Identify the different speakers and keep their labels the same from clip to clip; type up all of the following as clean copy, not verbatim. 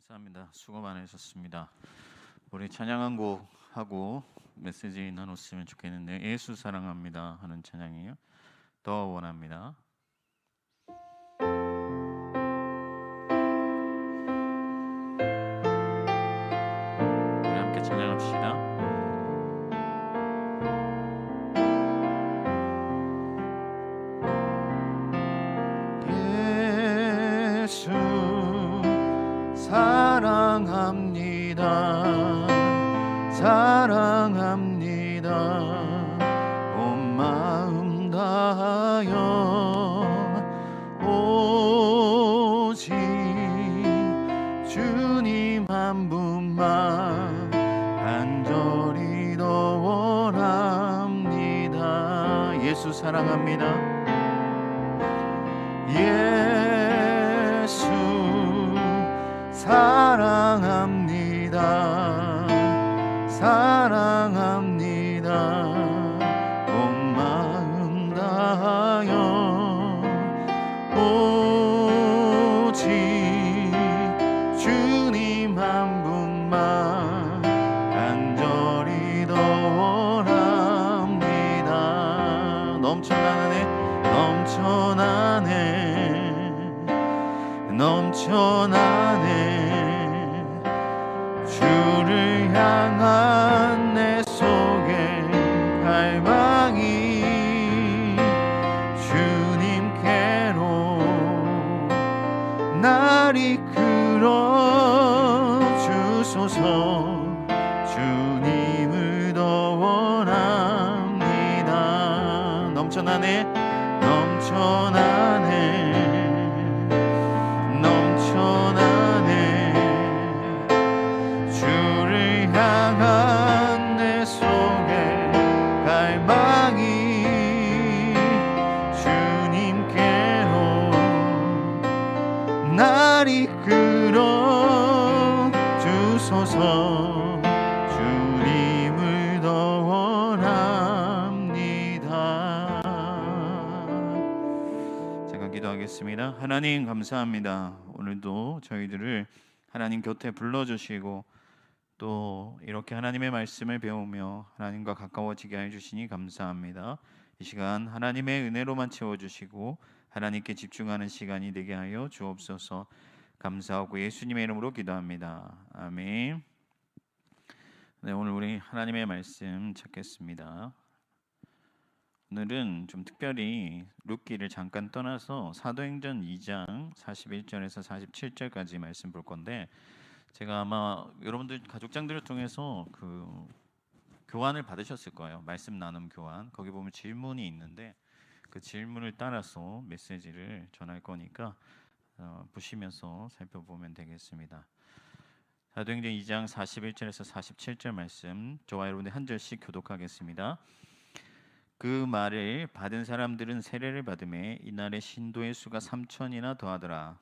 Speaker 1: 감사합니다. 수고 많으셨습니다. 우리 찬양 한 곡 하고 메시지 나눴으면 좋겠는데, 예수 사랑합니다 하는 찬양이에요. 더 원합니다. 우리 함께 찬양합시다. 예수 사랑합니다. 사랑합니다. 온 마음 다하여 오직 주님 한 분만 간절히 더 원합니다. 예수 사랑합니다. 예수 사랑합니다. 사랑합니다. 온 마음 다하여 오직 주님 한 분만 간절히 더 원합니다. 넘쳐나네 넘쳐나네 주를 향한 내 속에 갈망이 주님께로 날 이끌어 주소서. 주님을 더 원합니다. 넘쳐나네 주를 향한 내 속에 갈망이 주님께로 날 이끌어 주소서. 주님을 더 원합니다. 제가 기도하겠습니다. 하나님 감사합니다. 오늘도 저희들을 하나님 곁에 불러주시고 또 이렇게 하나님의 말씀을 배우며 하나님과 가까워지게 해주시니 감사합니다. 이 시간 하나님의 은혜로만 채워주시고 하나님께 집중하는 시간이 되게 하여 주옵소서. 감사하고 예수님의 이름으로 기도합니다. 아멘. 네, 오늘 우리 하나님의 말씀 찾겠습니다. 오늘은 좀 특별히 룻기를 잠깐 떠나서 사도행전 2장 41절에서 47절까지 말씀 볼 건데, 제가 아마 여러분들 가족장들을 통해서 그 교환을 받으셨을 거예요. 말씀 나눔 교환. 거기 보면 질문이 있는데 그 질문을 따라서 메시지를 전할 거니까 보시면서 살펴보면 되겠습니다. 사도행전 2장 41절에서 47절 말씀, 저와 여러분들 한 절씩 교독하겠습니다. 그 말을 받은 사람들은 세례를 받음에 이날의 신도의 수가 3,000이나 더하더라.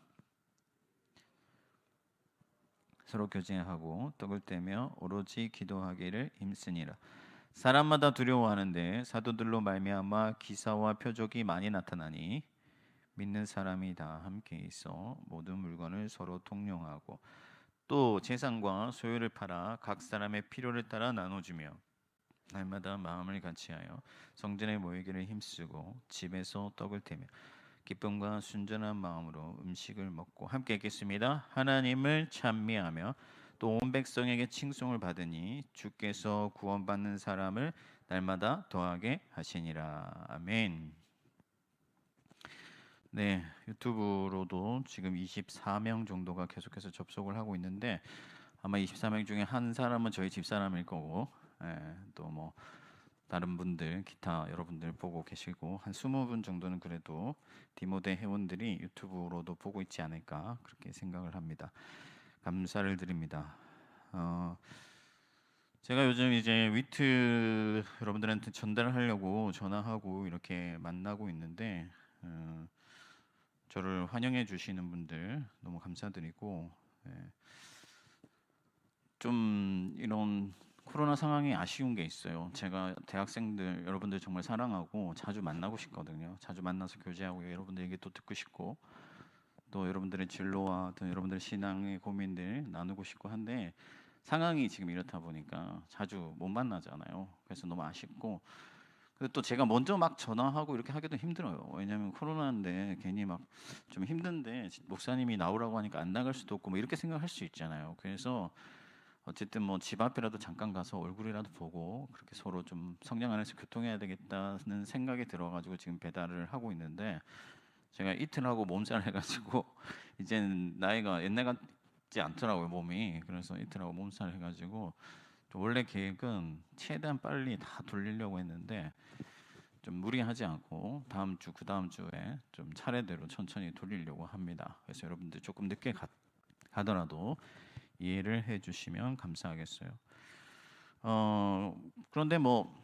Speaker 1: 서로 교제하고 떡을 떼며 오로지 기도하기를 힘쓰니라. 사람마다 두려워하는데 사도들로 말미암아 기사와 표적이 많이 나타나니 믿는 사람이 다 함께 있어 모든 물건을 서로 통용하고 또 재산과 소유를 팔아 각 사람의 필요를 따라 나눠주며 날마다 마음을 같이하여 성전에 모이기를 힘쓰고 집에서 떡을 떼며 기쁨과 순전한 마음으로 음식을 먹고 함께 읽겠습니다. 하나님을 찬미하며 또 온 백성에게 칭송을 받으니 주께서 구원받는 사람을 날마다 더하게 하시니라. 아멘. 네, 유튜브로도 지금 24명 정도가 계속해서 접속을 하고 있는데 아마 24명 중에 한 사람은 저희 집사람일 거고, 또 뭐 다른 분들, 기타 여러분들 보고 계시고 한 20분 정도는 그래도 디모데 회원들이 유튜브로도 보고 있지 않을까 그렇게 생각을 합니다. 감사를 드립니다. 제가 요즘 이제 위트 여러분들한테 전달하려고 전화하고 이렇게 만나고 있는데 저를 환영해 주시는 분들 너무 감사드리고, 좀 이런 코로나 상황이 아쉬운 게 있어요. 제가 대학생들 여러분들 정말 사랑하고 자주 만나고 싶거든요. 자주 만나서 교제하고 여러분들 얘기 또 듣고 싶고 또 여러분들의 진로와 또 여러분들의 신앙의 고민들 나누고 싶고 한데 상황이 지금 이렇다 보니까 자주 못 만나잖아요. 그래서 너무 아쉽고, 그리고 또 제가 먼저 막 전화하고 이렇게 하기도 힘들어요. 왜냐하면 코로나인데 괜히 막 좀 힘든데 목사님이 나오라고 하니까 안 나갈 수도 없고 뭐 이렇게 생각할 수 있잖아요. 그래서 어쨌든 뭐 집 앞이라도 잠깐 가서 얼굴이라도 보고 그렇게 서로 좀 성령 안에서 교통해야 되겠다는 생각이 들어가지고 지금 배달을 하고 있는데, 제가 이틀 하고 몸살 해가지고 이제는 나이가 옛날 같지 않더라고요 몸이. 그래서 이틀 하고 몸살 해가지고 원래 계획은 최대한 빨리 다 돌리려고 했는데 좀 무리하지 않고 다음 주 그 다음 주에 좀 차례대로 천천히 돌리려고 합니다. 그래서 여러분들 조금 늦게 가더라도 이해를 해주시면 감사하겠어요. 그런데 뭐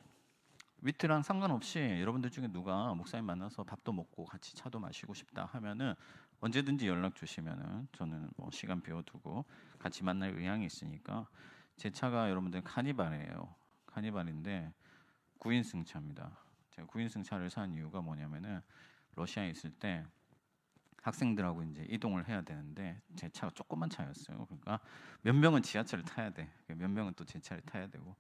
Speaker 1: 위트랑 상관없이 여러분들 중에 누가 목사님 만나서 밥도 먹고 같이 차도 마시고 싶다 하면은 언제든지 연락 주시면은 저는 뭐 시간 비워두고 같이 만날 의향이 있으니까. 제 차가 여러분들 카니발이에요. 카니발인데 9인승 차입니다. 제가 9인승 차를 산 이유가 뭐냐면은 러시아에 있을 때 학생들하고 이제 이동을 해야 되는데 제 차가 조그만 차였어요. 그러니까 몇 명은 지하철을 타야 돼. 몇 명은 또 제 차를 타야 되고.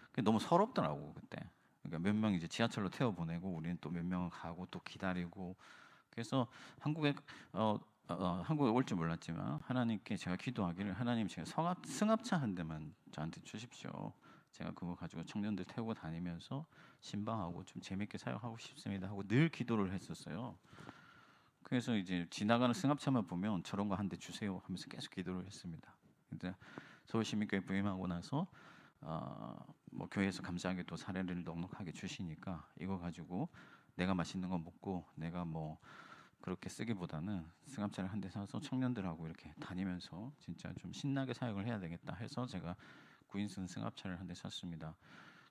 Speaker 1: 그게 너무 서럽더라고 그때. 그러니까 몇 명 이제 지하철로 태워 보내고 우리는 또 몇 명은 가고 또 기다리고. 그래서 한국에 한국에 올 줄 몰랐지만 하나님께 제가 기도하기를, 하나님 제가 승합차 한 대만 저한테 주십시오. 제가 그거 가지고 청년들 태우고 다니면서 신방하고 좀 재밌게 사역하고 싶습니다 하고 늘 기도를 했었어요. 그래서 이제 지나가는 승합차만 보면 저런 거 한 대 주세요 하면서 계속 기도를 했습니다. 근데 서울시민교회 부임하고 나서 뭐 교회에서 감사하게 또 사례를 넉넉하게 주시니까 이거 가지고 내가 맛있는 거 먹고 내가 뭐 그렇게 쓰기보다는 승합차를 한 대 사서 청년들하고 이렇게 다니면서 진짜 좀 신나게 사역을 해야 되겠다 해서 제가 9인승 승합차를 한 대 샀습니다.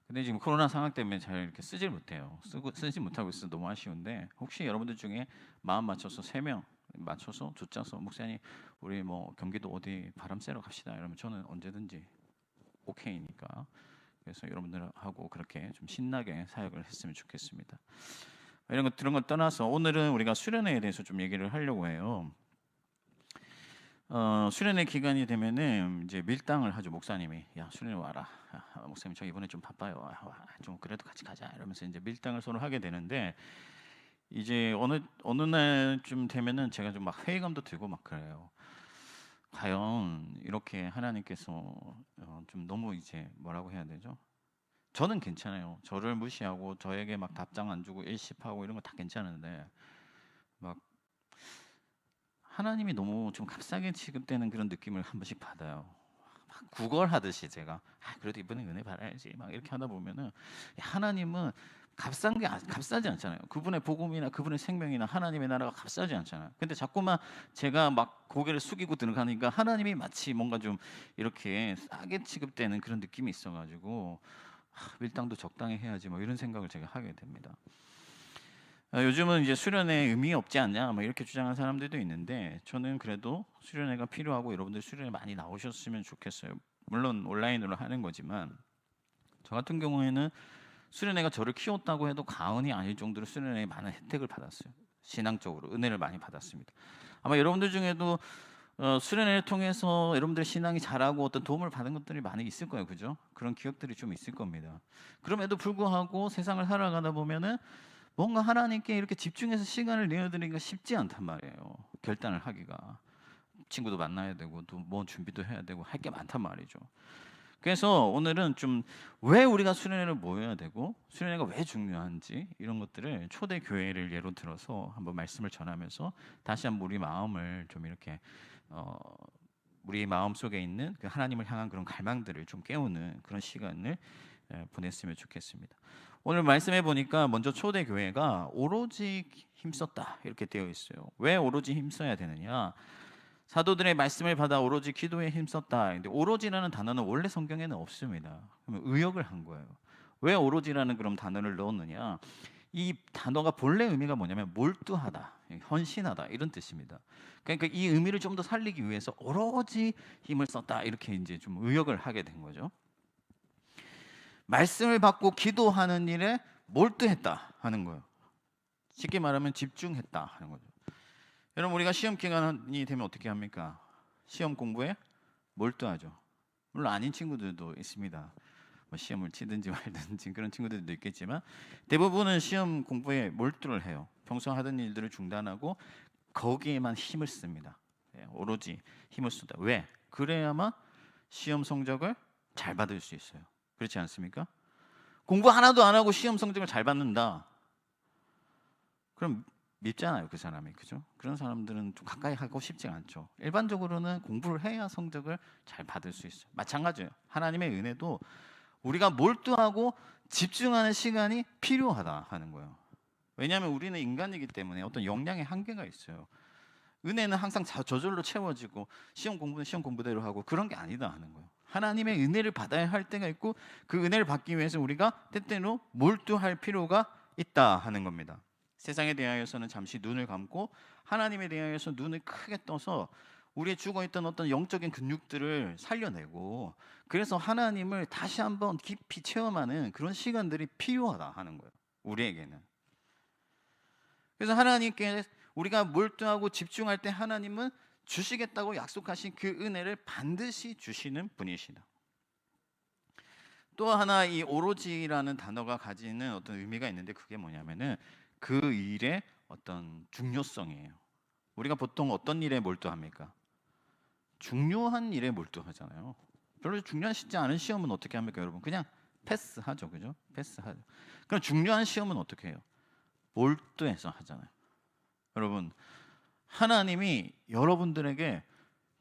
Speaker 1: 근데 지금 코로나 상황 때문에 잘 이렇게 쓰질 못해요. 쓰지 못하고 있어서 너무 아쉬운데, 혹시 여러분들 중에 마음 맞춰서 3명 맞춰서 쫓아서 목사님 우리 뭐 경기도 어디 바람 쐬러 갑시다 이러면 저는 언제든지 오케이니까. 그래서 여러분들하고 그렇게 좀 신나게 사역을 했으면 좋겠습니다. 그런 걸 떠나서 오늘은 우리가 수련회에 대해서 좀 얘기를 하려고 해요. 수련회 기간이 되면은 이제 밀당을 하죠. 목사님이 야 수련회 와라. 목사님 저 이번에 좀 바빠요. 좀 그래도 같이 가자 이러면서 이제 밀당을 서로 하게 되는데, 이제 어느 날쯤 되면은 제가 좀 막 회의감도 들고 막 그래요. 과연 이렇게 하나님께서 좀 너무 이제 뭐라고 해야 되죠? 저는 괜찮아요. 저를 무시하고 저에게 막 답장 안 주고 일십하고 이런 거 다 괜찮은데, 막 하나님이 너무 좀 값싸게 취급되는 그런 느낌을 한 번씩 받아요. 막 구걸하듯이 제가 그래도 이번에 은혜 받아야지 막 이렇게 하다 보면은, 하나님은 값싸지 않잖아요. 그분의 복음이나 그분의 생명이나 하나님의 나라가 값싸지 않잖아요. 근데 자꾸만 제가 막 고개를 숙이고 들어가니까 하나님이 마치 뭔가 좀 이렇게 싸게 취급되는 그런 느낌이 있어가지고 밀당도 적당히 해야지 뭐 이런 생각을 제가 하게 됩니다. 요즘은 이제 수련회 의미 없지 않냐 뭐 이렇게 주장하는 사람들도 있는데, 저는 그래도 수련회가 필요하고 여러분들 수련회 많이 나오셨으면 좋겠어요. 물론 온라인으로 하는 거지만 저 같은 경우에는 수련회가 저를 키웠다고 해도 과언이 아닐 정도로 수련회에 많은 혜택을 받았어요. 신앙적으로 은혜를 많이 받았습니다. 아마 여러분들 중에도 수련회를 통해서 여러분들 신앙이 자라고 어떤 도움을 받은 것들이 많이 있을 거예요, 그죠? 그런 기억들이 좀 있을 겁니다. 그럼에도 불구하고 세상을 살아가다 보면은 뭔가 하나님께 이렇게 집중해서 시간을 내어드리기가 쉽지 않단 말이에요. 결단을 하기가. 친구도 만나야 되고 또 뭐 준비도 해야 되고 할 게 많단 말이죠. 그래서 오늘은 좀 왜 우리가 수련회를 모여야 되고 수련회가 왜 중요한지 이런 것들을 초대 교회를 예로 들어서 한번 말씀을 전하면서 다시 한번 우리 마음을 좀 이렇게 우리 마음 속에 있는 그 하나님을 향한 그런 갈망들을 좀 깨우는 그런 시간을 보냈으면 좋겠습니다. 오늘 말씀해 보니까 먼저 초대 교회가 오로지 힘썼다 이렇게 되어 있어요. 왜 오로지 힘써야 되느냐? 사도들의 말씀을 받아 오로지 기도에 힘썼다. 근데 오로지라는 단어는 원래 성경에는 없습니다. 그러면 의역을 한 거예요. 왜 오로지라는 그런 단어를 넣었느냐? 이 단어가 본래 의미가 뭐냐면 몰두하다, 헌신하다 이런 뜻입니다. 그러니까 이 의미를 좀 더 살리기 위해서 오로지 힘을 썼다 이렇게 이제 좀 의역을 하게 된 거죠. 말씀을 받고 기도하는 일에 몰두했다 하는 거예요. 쉽게 말하면 집중했다 하는 거죠. 여러분 우리가 시험 기간이 되면 어떻게 합니까? 시험 공부에 몰두하죠. 물론 아닌 친구들도 있습니다. 뭐 시험을 치든지 말든지 그런 친구들도 있겠지만 대부분은 시험 공부에 몰두를 해요. 평소 하던 일들을 중단하고 거기에만 힘을 씁니다. 오로지 힘을 쏟아. 왜? 그래야만 시험 성적을 잘 받을 수 있어요. 그렇지 않습니까? 공부 하나도 안 하고 시험 성적을 잘 받는다. 그럼 밉잖아요, 그 사람이. 그죠? 그런 사람들은 좀 가까이 하고 싶지 않죠. 일반적으로는 공부를 해야 성적을 잘 받을 수 있어요. 마찬가지예요. 하나님의 은혜도 우리가 몰두하고 집중하는 시간이 필요하다 하는 거예요. 왜냐하면 우리는 인간이기 때문에 어떤 역량의 한계가 있어요. 은혜는 항상 저절로 채워지고 시험 공부는 시험 공부대로 하고 그런 게 아니다 하는 거예요. 하나님의 은혜를 받아야 할 때가 있고 그 은혜를 받기 위해서 우리가 때때로 몰두할 필요가 있다 하는 겁니다. 세상에 대하여서는 잠시 눈을 감고 하나님에 대하여서 눈을 크게 떠서 우리의 죽어있던 어떤 영적인 근육들을 살려내고 그래서 하나님을 다시 한번 깊이 체험하는 그런 시간들이 필요하다 하는 거예요. 우리에게는. 그래서 하나님께 우리가 몰두하고 집중할 때 하나님은 주시겠다고 약속하신 그 은혜를 반드시 주시는 분이시다. 또 하나 이 오로지라는 단어가 가지는 어떤 의미가 있는데 그게 뭐냐면은 그 일의 어떤 중요성이에요. 우리가 보통 어떤 일에 몰두합니까? 중요한 일에 몰두하잖아요. 별로 중요하지 않은 시험은 어떻게 합니까, 여러분? 그냥 패스하죠, 그죠? 패스하죠. 그럼 중요한 시험은 어떻게 해요? 몰두해서 하잖아요. 여러분, 하나님이 여러분들에게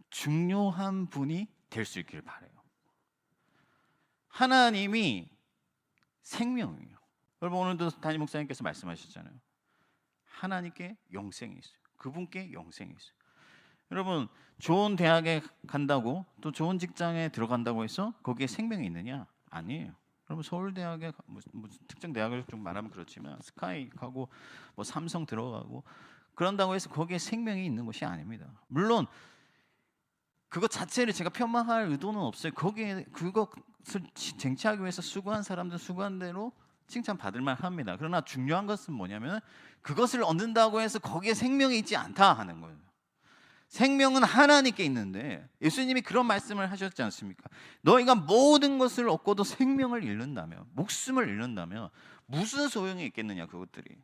Speaker 1: 중요한 분이 될 수 있기를 바라요. 하나님이 생명이에요. 여러분 오늘도 담임 목사님께서 말씀하셨잖아요. 하나님께 영생이 있어요. 그분께 영생이 있어요. 여러분 좋은 대학에 간다고 또 좋은 직장에 들어간다고 해서 거기에 생명이 있느냐? 아니에요. 여러분 서울대학에 뭐 특정 대학을 좀 말하면 그렇지만 스카이 가고 뭐 삼성 들어가고 그런다고 해서 거기에 생명이 있는 것이 아닙니다. 물론 그것 자체를 제가 폄하할 의도는 없어요. 거기에 그것을 쟁취하기 위해서 수고한 사람들 수고한 대로 칭찬받을 만합니다. 그러나 중요한 것은 뭐냐면 그것을 얻는다고 해서 거기에 생명이 있지 않다 하는 거예요. 생명은 하나님께 있는데 예수님이 그런 말씀을 하셨지 않습니까? 너희가 모든 것을 얻고도 생명을 잃는다면 목숨을 잃는다면 무슨 소용이 있겠느냐 그것들이.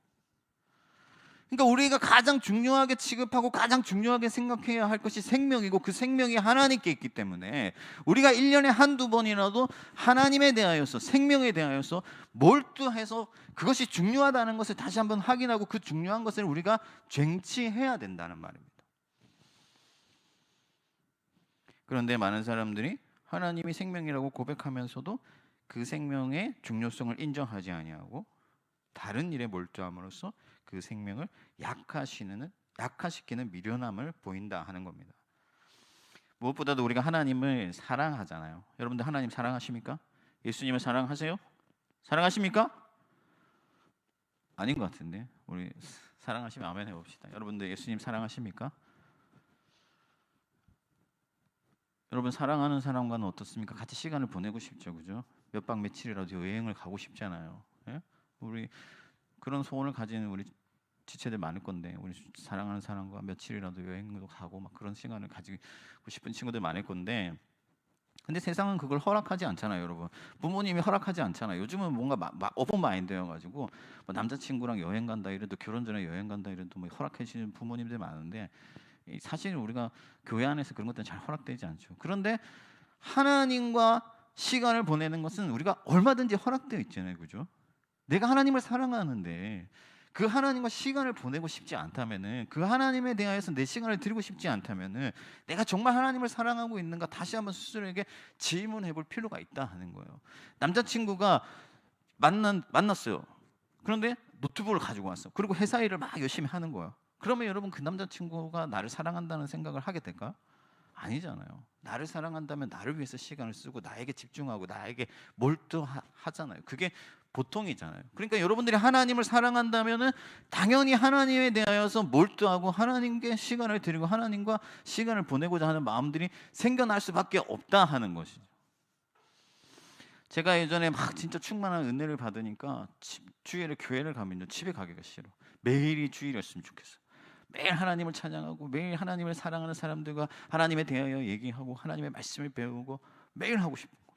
Speaker 1: 그러니까 우리가 가장 중요하게 취급하고 가장 중요하게 생각해야 할 것이 생명이고 그 생명이 하나님께 있기 때문에 우리가 1년에 한두 번이라도 하나님에 대하여서 생명에 대하여서 몰두해서 그것이 중요하다는 것을 다시 한번 확인하고 그 중요한 것을 우리가 쟁취해야 된다는 말입니다. 그런데 많은 사람들이 하나님이 생명이라고 고백하면서도 그 생명의 중요성을 인정하지 아니하고 다른 일에 몰두함으로써 그 생명을 약화시키는 미련함을 보인다 하는 겁니다. 무엇보다도 우리가 하나님을 사랑하잖아요. 여러분들 하나님 사랑하십니까? 예수님을 사랑하세요? 사랑하십니까? 아닌 것 같은데 우리 사랑하시면 아멘 해봅시다. 여러분들 예수님 사랑하십니까? 여러분 사랑하는 사람과는 어떻습니까? 같이 시간을 보내고 싶죠, 그죠? 몇 박 며칠이라도 여행을 가고 싶잖아요. 예? 우리 그런 소원을 가지는 우리 지체들 많을 건데 우리 사랑하는 사람과 며칠이라도 여행도 가고 막 그런 시간을 가지고 싶은 친구들 많을 건데 근데 세상은 그걸 허락하지 않잖아요, 여러분. 부모님이 허락하지 않잖아요. 요즘은 뭔가 오픈 마인드여가지고 뭐 남자친구랑 여행 간다 이래도 결혼 전에 여행 간다 이래도 뭐 허락해 주시는 부모님들 많은데 사실 우리가 교회 안에서 그런 것들은 잘 허락되지 않죠. 그런데 하나님과 시간을 보내는 것은 우리가 얼마든지 허락되어 있잖아요, 그죠? 내가 하나님을 사랑하는데 그 하나님과 시간을 보내고 싶지 않다면은 그 하나님에 대하여서 내 시간을 드리고 싶지 않다면은 내가 정말 하나님을 사랑하고 있는가 다시 한번 스스로에게 질문해 볼 필요가 있다 하는 거예요. 남자친구가 만났어요. 그런데 노트북을 가지고 왔어. 그리고 회사 일을 막 열심히 하는 거예요. 그러면 여러분 그 남자친구가 나를 사랑한다는 생각을 하게 될까? 아니잖아요. 나를 사랑한다면 나를 위해서 시간을 쓰고 나에게 집중하고 나에게 몰두하잖아요. 그게 보통이잖아요. 그러니까 여러분들이 하나님을 사랑한다면은 당연히 하나님에 대하여서 몰두하고 하나님께 시간을 드리고 하나님과 시간을 보내고자 하는 마음들이 생겨날 수밖에 없다 하는 것이죠. 제가 예전에 막 진짜 충만한 은혜를 받으니까 주일에 교회를 가면요 집에 가기가 싫어. 매일이 주일이었으면 좋겠어. 매일 하나님을 찬양하고 매일 하나님을 사랑하는 사람들과 하나님에 대하여 얘기하고 하나님의 말씀을 배우고 매일 하고 싶은 거.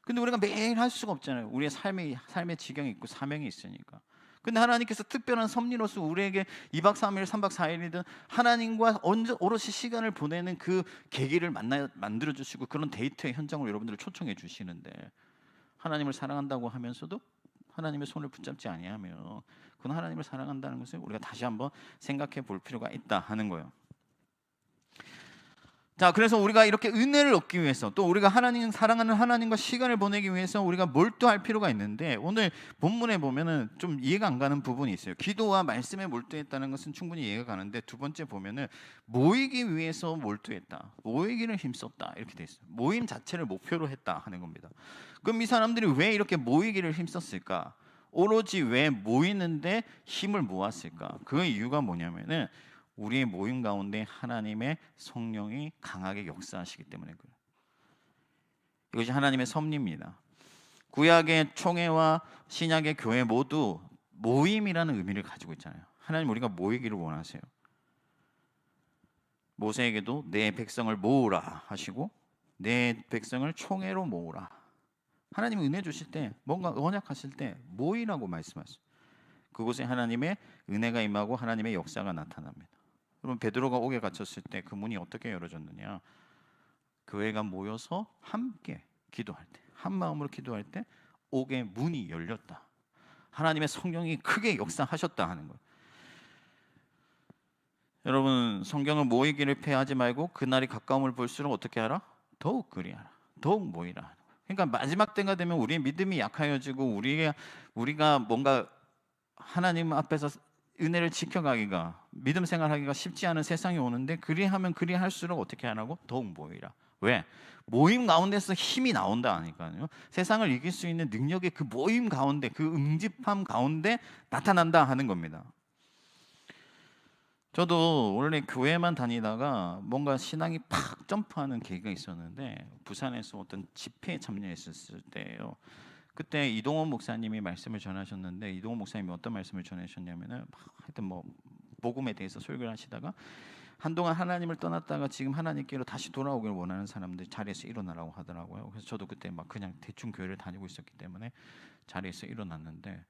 Speaker 1: 근데 우리가 매일 할 수가 없잖아요. 우리의 삶의 지경이 있고 사명이 있으니까. 근데 하나님께서 특별한 섭리로서 우리에게 2박 3일, 3박 4일이든 하나님과 오롯이 시간을 보내는 그 계기를 만들어 주시고 그런 데이트의 현장으로 여러분들을 초청해 주시는데, 하나님을 사랑한다고 하면서도 하나님의 손을 붙잡지 아니하며 그건 하나님을 사랑한다는 것을 우리가 다시 한번 생각해 볼 필요가 있다 하는 거예요. 자, 그래서 우리가 이렇게 은혜를 얻기 위해서, 또 우리가 하나님 사랑하는 하나님과 시간을 보내기 위해서 우리가 몰두할 필요가 있는데, 오늘 본문에 보면은 좀 이해가 안 가는 부분이 있어요. 기도와 말씀에 몰두했다는 것은 충분히 이해가 가는데, 두 번째 보면은 모이기 위해서 몰두했다, 모이기를 힘썼다 이렇게 돼 있어요. 모임 자체를 목표로 했다 하는 겁니다. 그럼 이 사람들이 왜 이렇게 모이기를 힘썼을까? 오로지 왜 모이는데 힘을 모았을까? 그 이유가 뭐냐면은 우리의 모임 가운데 하나님의 성령이 강하게 역사하시기 때문에 그래요. 이것이 하나님의 섭리입니다. 구약의 총회와 신약의 교회 모두 모임이라는 의미를 가지고 있잖아요. 하나님 우리가 모이기를 원하세요. 모세에게도 내 백성을 모으라 하시고 내 백성을 총회로 모으라. 하나님이 은혜 주실 때, 뭔가 언약하실 때 모이라고 말씀하세요. 그곳에 하나님의 은혜가 임하고 하나님의 역사가 나타납니다. 여러분, 베드로가 옥에 갇혔을 때 그 문이 어떻게 열어졌느냐? 교회가 모여서 함께 기도할 때, 한 마음으로 기도할 때 옥의 문이 열렸다. 하나님의 성령이 크게 역사하셨다 하는 거예요. 여러분, 성경을 모이기를 패하지 말고 그날이 가까움을 볼수록 어떻게 하라? 더욱 그리하라. 더욱 모이라. 그러니까 마지막 때가 되면 우리의 믿음이 약하여지고 우리가 뭔가 하나님 앞에서 은혜를 지켜가기가, 믿음 생활하기가 쉽지 않은 세상이 오는데, 그리하면 그리할수록 어떻게 하라고? 더욱 모이라. 왜? 모임 가운데서 힘이 나온다 하니까요. 세상을 이길 수 있는 능력이 그 모임 가운데, 그 응집함 가운데 나타난다 하는 겁니다. 저도 원래 교회만 다니다가 뭔가 신앙이 팍 점프하는 계기가 있었는데, 부산에서 어떤 집회에 참여했었을 때예요. 그때 이동원 목사님이 말씀을 전하셨는데, 이동원 목사님이 어떤 말씀을 전하셨냐면은, 하여튼 뭐 복음에 대해서 설교를 하시다가 한동안 하나님을 떠났다가 지금 하나님께로 다시 돌아오길 원하는 사람들 자리에서 일어나라고 하더라고요. 그래서 저도 그때 막 그냥 대충 교회를 다니고 있었기 때문에 자리에서 일어났는데,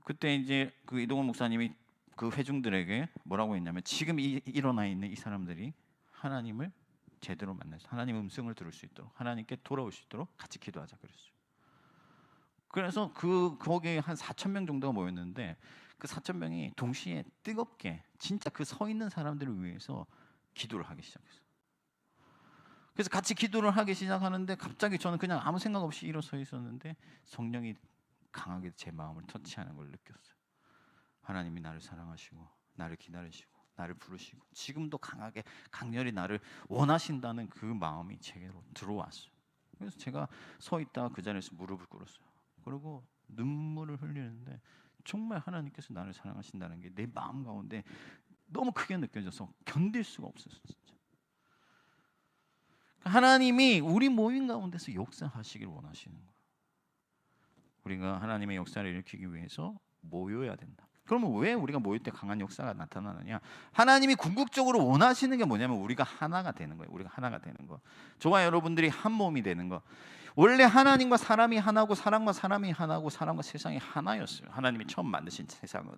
Speaker 1: 그때 이제 그 이동원 목사님이 그 회중들에게 뭐라고 했냐면, 지금 일어나 있는 이 사람들이 하나님을 제대로 만나서 하나님 음성을 들을 수 있도록, 하나님께 돌아올 수 있도록 같이 기도하자 그랬어요. 그래서 거기에 한 4천 명 정도가 모였는데, 그 4천 명이 동시에 뜨겁게 진짜 그 서 있는 사람들을 위해서 기도를 하기 시작했어요. 그래서 같이 기도를 하기 시작하는데, 갑자기 저는 그냥 아무 생각 없이 일어서 있었는데 성령이 강하게 제 마음을 터치하는 걸 느꼈어요. 하나님이 나를 사랑하시고 나를 기다리시고 나를 부르시고 지금도 강렬히 나를 원하신다는 그 마음이 제게로 들어왔어요. 그래서 제가 서 있다가 그 자리에서 무릎을 꿇었어요. 그리고 눈물을 흘리는데, 정말 하나님께서 나를 사랑하신다는 게 내 마음 가운데 너무 크게 느껴져서 견딜 수가 없었어요. 진짜. 하나님이 우리 모임 가운데서 역사하시길 원하시는 거예요. 우리가 하나님의 역사를 일으키기 위해서 모여야 된다. 그러면 왜 우리가 모일 때 강한 역사가 나타나느냐? 하나님이 궁극적으로 원하시는 게 뭐냐면 우리가 하나가 되는 거예요. 우리가 하나가 되는 거. 저와 여러분들이 한 몸이 되는 거. 원래 하나님과 사람이 하나고 사람과 사람이 하나고 사람과 세상이 하나였어요. 하나님이 처음 만드신 세상은.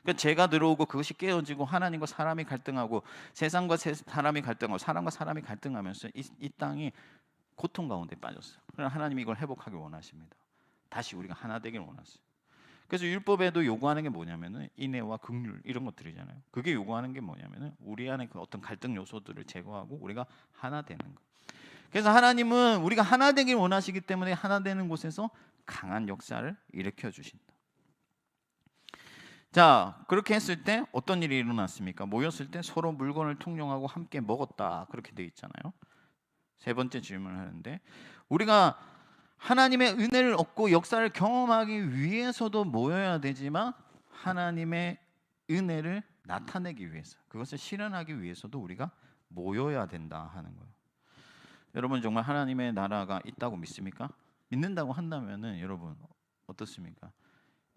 Speaker 1: 그러니까 죄가 들어오고 그것이 깨어지고 하나님과 사람이 갈등하고 세상과 사람이 갈등하고 사람과 사람이 갈등하면서 이 땅이 고통 가운데 빠졌어요. 그러나 하나님이 이걸 회복하길 원하십니다. 다시 우리가 하나 되길 원하세요. 그래서 율법에도 요구하는 게 뭐냐면은 인애와 긍휼 이런 것들이잖아요. 그게 요구하는 게 뭐냐면은 우리 안에 그 어떤 갈등 요소들을 제거하고 우리가 하나 되는 거. 그래서 하나님은 우리가 하나 되길 원하시기 때문에 하나 되는 곳에서 강한 역사를 일으켜 주신다. 자, 그렇게 했을 때 어떤 일이 일어났습니까? 모였을 때 서로 물건을 통용하고 함께 먹었다. 그렇게 돼 있잖아요. 세 번째 질문을 하는데, 우리가 하나님의 은혜를 얻고 역사를 경험하기 위해서도 모여야 되지만 하나님의 은혜를 나타내기 위해서, 그것을 실현하기 위해서도 우리가 모여야 된다 하는 거예요. 여러분, 정말 하나님의 나라가 있다고 믿습니까? 믿는다고 한다면은 여러분 어떻습니까?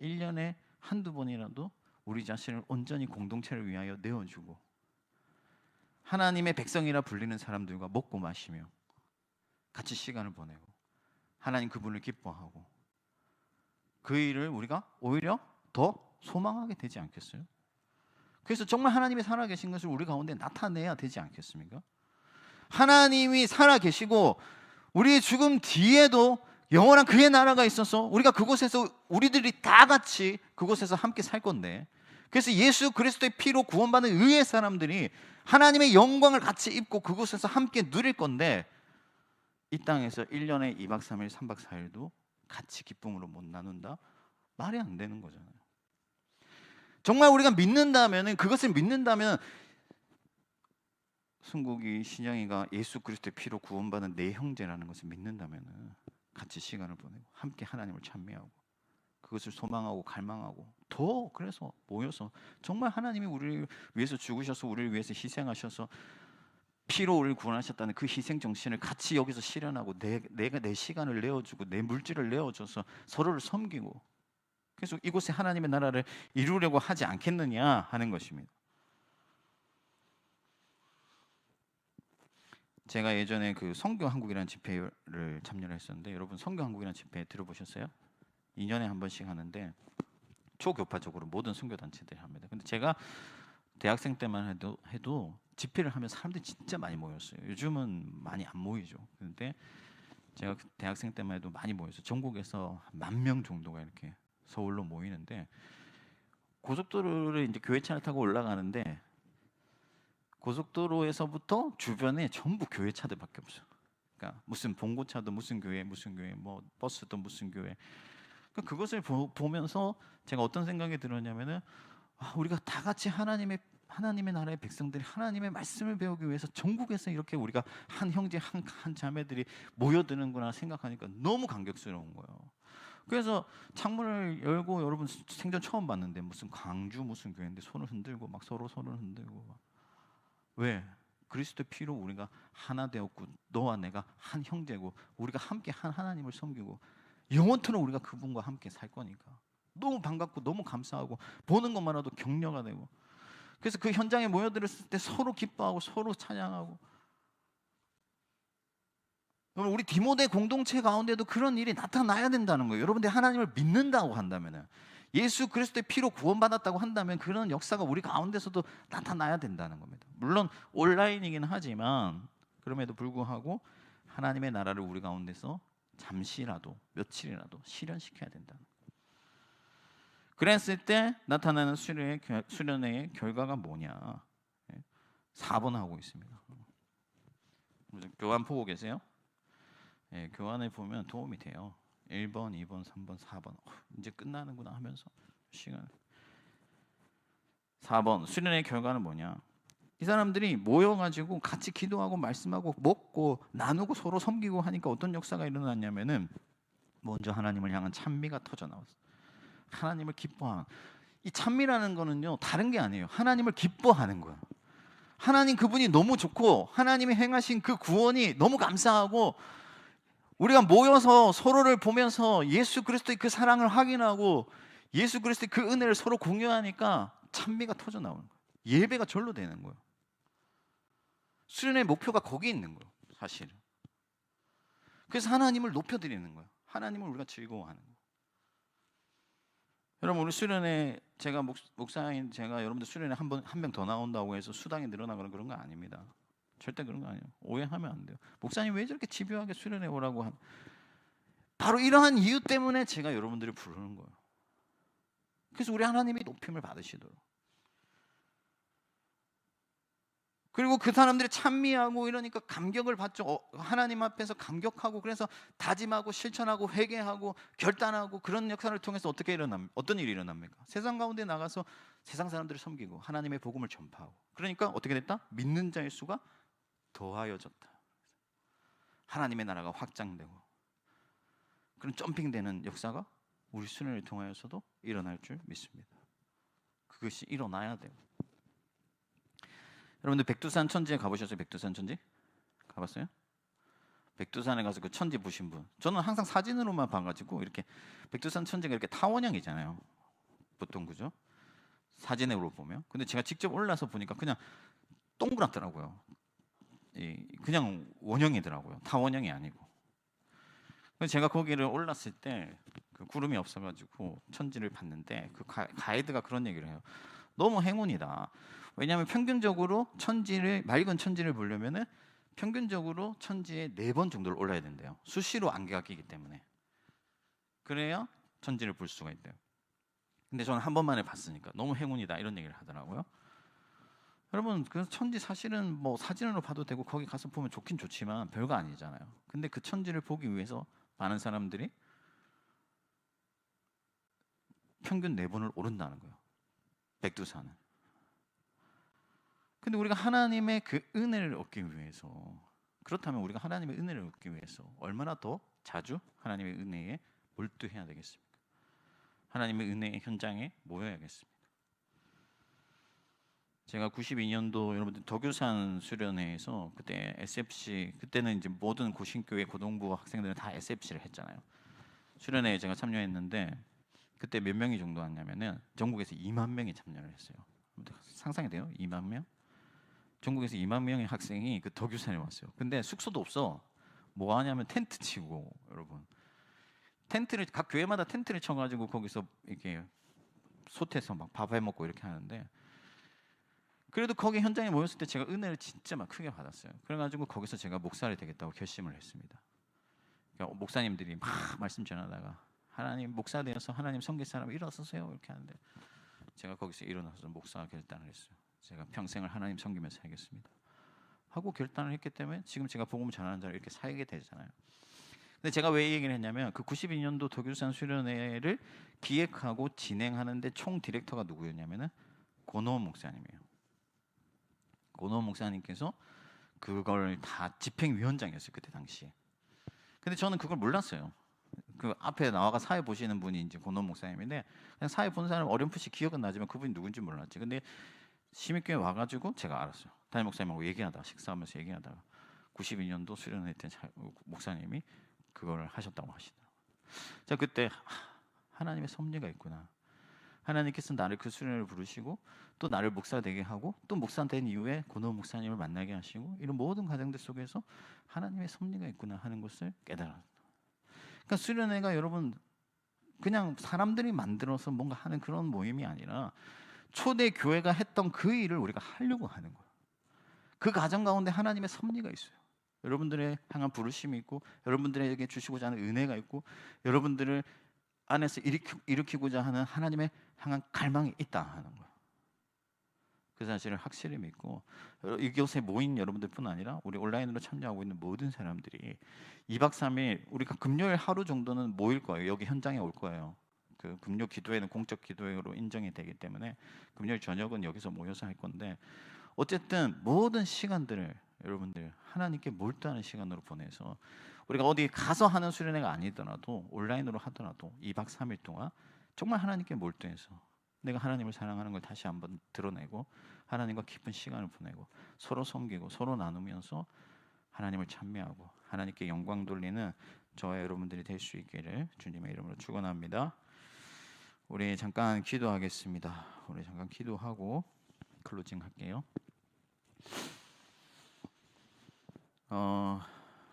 Speaker 1: 1년에 한두 번이라도 우리 자신을 온전히 공동체를 위하여 내어주고 하나님의 백성이라 불리는 사람들과 먹고 마시며 같이 시간을 보내고 하나님 그분을 기뻐하고 그 일을 우리가 오히려 더 소망하게 되지 않겠어요? 그래서 정말 하나님이 살아계신 것을 우리 가운데 나타내야 되지 않겠습니까? 하나님이 살아계시고 우리의 죽음 뒤에도 영원한 그의 나라가 있어서 우리가 그곳에서 우리들이 다 같이 그곳에서 함께 살 건데, 그래서 예수 그리스도의 피로 구원받는 의의 사람들이 하나님의 영광을 같이 입고 그곳에서 함께 누릴 건데, 이 땅에서 1년에 2박 3일 3박 4일도 같이 기쁨으로 못 나눈다? 말이 안 되는 거잖아요. 정말 우리가 믿는다면, 그것을 믿는다면, 승국이 신영이가 예수 그리스도의 피로 구원받은 내 형제라는 것을 믿는다면 같이 시간을 보내고 함께 하나님을 찬미하고 그것을 소망하고 갈망하고 더 그래서 모여서 정말 하나님이 우리를 위해서 죽으셔서 우리를 위해서 희생하셔서 피로 우리를 구원하셨다는 그 희생 정신을 같이 여기서 실현하고 내가 내 시간을 내어주고 내 물질을 내어줘서 서로를 섬기고, 그래서 이곳에 하나님의 나라를 이루려고 하지 않겠느냐 하는 것입니다. 제가 예전에 그 성교한국이라는 집회를 참여를 했었는데, 여러분 성교한국이라는 집회 들어보셨어요? 2년에 한 번씩 하는데 초교파적으로 모든 선교단체들이 합니다. 근데 제가 대학생 때만 해도 집회를 하면 사람들이 진짜 많이 모였어요. 요즘은 많이 안 모이죠. 근데 제가 대학생 때만 해도 많이 모였어요. 전국에서 10,000명 정도가 이렇게 서울로 모이는데, 고속도로를 이제 교회차를 타고 올라가는데 고속도로에서부터 주변에 전부 교회차들밖에 없어요. 그러니까 무슨 봉고차도 무슨 교회, 뭐 버스도 무슨 교회. 그러니까 그것을 보면서 제가 어떤 생각이 들었냐면은, 우리가 다 같이 하나님의 나라의 백성들이 하나님의 말씀을 배우기 위해서 전국에서 이렇게 우리가 한 형제 한 자매들이 모여드는구나 생각하니까 너무 감격스러운 거예요. 그래서 창문을 열고, 여러분 생전 처음 봤는데 무슨 광주 무슨 교회인데 손을 흔들고 막 서로 손을 흔들고 막. 왜? 그리스도의 피로 우리가 하나 되었고 너와 내가 한 형제고 우리가 함께 한 하나님을 섬기고 영원토록 우리가 그분과 함께 살 거니까 너무 반갑고 너무 감사하고 보는 것만으로도 격려가 되고, 그래서 그 현장에 모여들었을 때 서로 기뻐하고 서로 찬양하고. 우리 디모데 공동체 가운데도 그런 일이 나타나야 된다는 거예요. 여러분들이 하나님을 믿는다고 한다면, 예수 그리스도의 피로 구원받았다고 한다면 그런 역사가 우리 가운데서도 나타나야 된다는 겁니다. 물론 온라인이긴 하지만 그럼에도 불구하고 하나님의 나라를 우리 가운데서 잠시라도 며칠이라도 실현시켜야 된다는 거예요. 그랬을 때 나타나는 수련의 결과가 뭐냐? 4번 하고 있습니다. 교환 보고 계세요? 교환을 보면 도움이 돼요. 1번, 2번, 3번, 4번. 이제 끝나는구나 하면서 시간. 4번 수련의 결과는 뭐냐? 이 사람들이 모여가지고 같이 기도하고 말씀하고 먹고 나누고 서로 섬기고 하니까 어떤 역사가 일어났냐면은, 먼저 하나님을 향한 찬미가 터져 나왔어. 하나님을 기뻐하는, 이 찬미라는 거는요 다른 게 아니에요. 하나님을 기뻐하는 거야. 하나님 그분이 너무 좋고 하나님이 행하신 그 구원이 너무 감사하고, 우리가 모여서 서로를 보면서 예수 그리스도의 그 사랑을 확인하고 예수 그리스도의 그 은혜를 서로 공유하니까 찬미가 터져 나오는 거예요. 예배가 절로 되는 거예요. 수련의 목표가 거기 있는 거예요, 사실은. 그래서 하나님을 높여드리는 거예요. 하나님을 우리가 즐거워하는 거예요. 여러분, 우리 수련회, 제가 목사인 제가 여러분들 수련회 한 명 더 나온다고 해서 수당이 늘어나거나 그런 거 아닙니다. 절대 그런 거 아니에요. 오해하면 안 돼요. 목사님 왜 저렇게 집요하게 수련회 오라고 바로 이러한 이유 때문에 제가 여러분들을 부르는 거예요. 그래서 우리 하나님이 높임을 받으시도록. 그리고 그 사람들이 찬미하고 이러니까 감격을 받죠. 하나님 앞에서 감격하고, 그래서 다짐하고 실천하고 회개하고 결단하고, 그런 역사를 통해서 어떤 일이 일어납니까? 세상 가운데 나가서 세상 사람들을 섬기고 하나님의 복음을 전파하고, 그러니까 어떻게 됐다? 믿는 자의 수가 더하여졌다. 하나님의 나라가 확장되고, 그런 점핑되는 역사가 우리 수련을 통하여서도 일어날 줄 믿습니다. 그것이 일어나야 돼요. 여러분들 백두산 천지에 가보셨어요? 백두산 천지? 가봤어요? 백두산에 가서 그 천지 보신 분, 저는 항상 사진으로만 봐가지고, 이렇게 백두산 천지가 이렇게 타원형이잖아요 보통, 그죠? 사진으로 보면. 근데 제가 직접 올라서 보니까 그냥 동그랗더라고요. 그냥 원형이더라고요. 다 원형이 아니고. 그래서 제가 거기를 올랐을 때 그 구름이 없어가지고 천지를 봤는데 그 가이드가 그런 얘기를 해요. 너무 행운이다. 왜냐하면 평균적으로 맑은 천지를 보려면은 평균적으로 천지에 4번 정도를 올라야 된대요. 수시로 안개가 끼기 때문에. 그래야 천지를 볼 수가 있대요. 근데 저는 한 번만에 봤으니까 너무 행운이다 이런 얘기를 하더라고요. 여러분, 그 천지 사실은 뭐 사진으로 봐도 되고 거기 가서 보면 좋긴 좋지만 별거 아니잖아요. 근데 그 천지를 보기 위해서 많은 사람들이 평균 4번을 오른다는 거예요. 백두산은. 근데 우리가 하나님의 그 은혜를 얻기 위해서, 그렇다면 우리가 하나님의 은혜를 얻기 위해서 얼마나 더 자주 하나님의 은혜에 몰두해야 되겠습니까? 하나님의 은혜의 현장에 모여야겠습니다. 제가 92년도 여러분들 덕유산 수련회에서 그때 SFC, 그때는 이제 모든 고신교회 고등부 학생들은 다 SFC를 했잖아요. 수련회에 제가 참여했는데 그때 몇 명이 정도 왔냐면은 전국에서 2만 명이 참여를 했어요. 상상이 돼요? 2만 명? 전국에서 2만 명의 학생이 그 덕유산에 왔어요. 근데 숙소도 없어. 뭐 하냐면 텐트 치고, 여러분. 각 교회마다 텐트를 쳐가지고 거기서 이렇게 솥에서 막 밥 해 먹고 이렇게 하는데, 그래도 거기 현장에 모였을 때 제가 은혜를 진짜 막 크게 받았어요. 그래가지고 거기서 제가 목사를 되겠다고 결심을 했습니다. 그러니까 목사님들이 막 말씀 전하다가 하나님 목사 되어서 하나님 섬길 사람 일어서세요 이렇게 하는데 제가 거기서 일어나서 목사 결단을 했어요. 제가 평생을 하나님 섬기면서 살겠습니다 하고 결단을 했기 때문에 지금 제가 복음 전하는 자를 이렇게 살게 되잖아요. 근데 제가 왜 이 얘기를 했냐면 그 92년도 덕유산 수련회를 기획하고 진행하는데 총 디렉터가 누구였냐면은 고노원 목사님이에요. 고노원 목사님께서 그걸 다 집행위원장이었어요, 그때 당시에. 근데 저는 그걸 몰랐어요. 그 앞에 나와가 사회 보시는 분이 이제 고노원 목사님인데 그냥 사회 본 사람 어렴풋이 기억은 나지만 그분이 누군지 몰랐지. 근데 심의교회 와가지고 제가 알았어요. 담임 목사님하고 얘기하다가 식사하면서 얘기하다가 92년도 수련회 때 목사님이 그걸 하셨다고 하시더라고요. 자, 그때 하나님의 섭리가 있구나. 하나님께서 나를 그 수련회를 부르시고 또 나를 목사 되게 하고 또 목사 된 이후에 고노원 목사님을 만나게 하시고 이런 모든 과정들 속에서 하나님의 섭리가 있구나 하는 것을 깨달았어요. 그러니까 수련회가 여러분 그냥 사람들이 만들어서 뭔가 하는 그런 모임이 아니라 초대 교회가 했던 그 일을 우리가 하려고 하는 거예요. 그 과정 가운데 하나님의 섭리가 있어요. 여러분들의 향한 부르심이 있고 여러분들에게 주시고자 하는 은혜가 있고 여러분들을 안에서 일으키고자 하는 하나님의 향한 갈망이 있다 하는 거예요. 그 사실을 확실히 믿고 이곳에 모인 여러분들뿐 아니라 우리 온라인으로 참여하고 있는 모든 사람들이 2박 3일 우리가 금요일 하루 정도는 모일 거예요. 여기 현장에 올 거예요. 그 금요 기도회는 공적 기도회로 인정이 되기 때문에 금요일 저녁은 여기서 모여서 할 건데 어쨌든 모든 시간들을 여러분들 하나님께 몰두하는 시간으로 보내서 우리가 어디 가서 하는 수련회가 아니더라도 온라인으로 하더라도 2박 3일 동안 정말 하나님께 몰두해서 내가 하나님을 사랑하는 걸 다시 한번 드러내고 하나님과 깊은 시간을 보내고 서로 섬기고 서로 나누면서 하나님을 찬미하고 하나님께 영광 돌리는 저와 여러분들이 될 수 있기를 주님의 이름으로 축원합니다. 우리 잠깐 기도하겠습니다. 우리 잠깐 기도하고 클로징 할게요.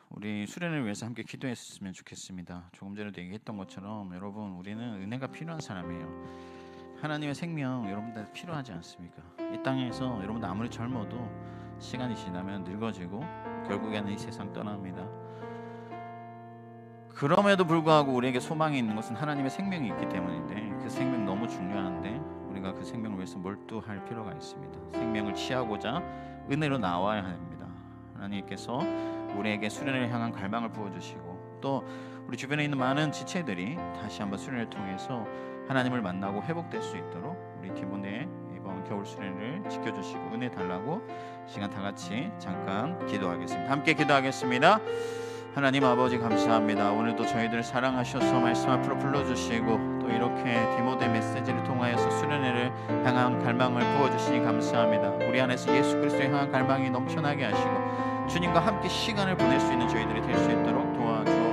Speaker 1: 우리 수련을 위해서 함께 기도했으면 좋겠습니다. 조금 전에도 얘기했던 것처럼 여러분 우리는 은혜가 필요한 사람이에요. 하나님의 생명 여러분들 필요하지 않습니까? 이 땅에서 여러분들 아무리 젊어도 시간이 지나면 늙어지고 결국에는 이 세상 떠납니다. 그럼에도 불구하고 우리에게 소망이 있는 것은 하나님의 생명이 있기 때문인데 그 생명 너무 중요한데 우리가 그 생명을 위해서 몰두할 필요가 있습니다. 생명을 취하고자 은혜로 나와야 합니다. 하나님께서 우리에게 수련을 향한 갈망을 부어주시고 또 우리 주변에 있는 많은 지체들이 다시 한번 수련을 통해서 하나님을 만나고 회복될 수 있도록 우리 팀원의 이번 겨울 수련을 지켜주시고 은혜 달라고 시간 다 같이 잠깐 기도하겠습니다. 함께 기도하겠습니다. 하나님 아버지 감사합니다. 오늘도 저희들을 사랑하셔서 말씀 앞으로 불러주시고 또 이렇게 디모데 메시지를 통하여서 수련회를 향한 갈망을 부어주시니 감사합니다. 우리 안에서 예수 그리스도를 향한 갈망이 넘쳐나게 하시고 주님과 함께 시간을 보낼 수 있는 저희들이 될 수 있도록 도와주옵소서.